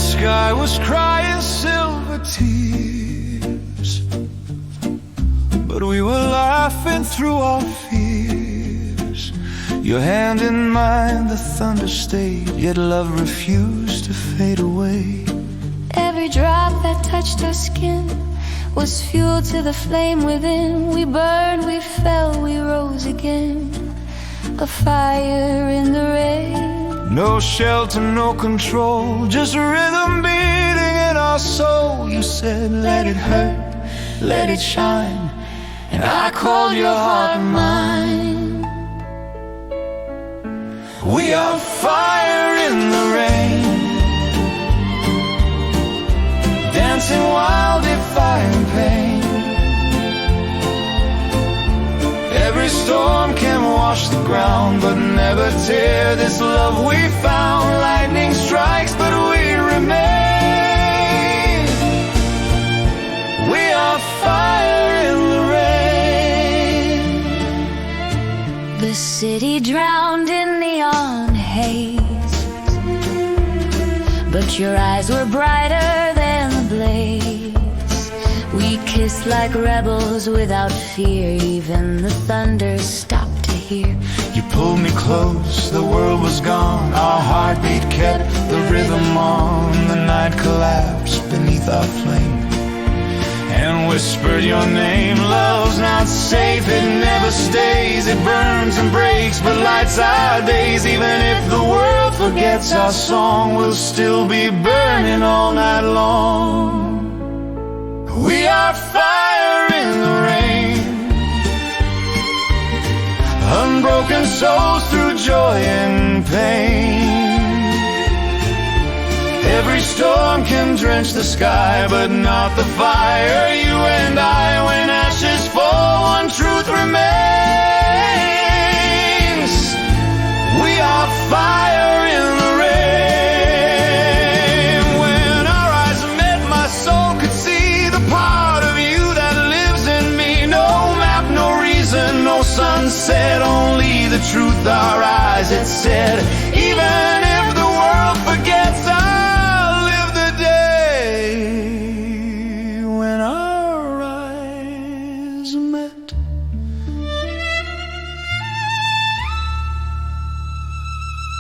sky was crying silver tears, but we were laughing through our fears. Your hand in mine, the thunder stayed, yet love refused to fade away. Every drop that touched our skin was fuel to the flame within. We burned, we fell, we rose again, a fire in the rain. No shelter, no control, just rhythm beating in our soul. You said, let it hurt, let it shine, and I called your heart mine. We are fire in the rain, dancing wild, defying pain. Every storm can wash the ground, but never tear this love we found. Lightning strikes, but we remain. We are fire in the rain. The city drowned in neon haze, but your eyes were brighter than the blaze. We kissed like rebels without fear, even the thunder stopped to hear. You pulled me close, the world was gone, our heartbeat kept the rhythm on. The night collapsed beneath our flame and whispered your name. Love's not safe, it never stays. It burns and breaks, but lights our days. Even if the world forgets our song, we'll still be burning all night long. We are fire in the rain, unbroken souls through joy and pain. Every storm can drench the sky, but not the fire. You and I, when ashes fall, one truth remains. We are fire in the rain. When our eyes met, my soul could see the part of you that lives in me. No map, no reason, no sunset, only the truth our eyes had said.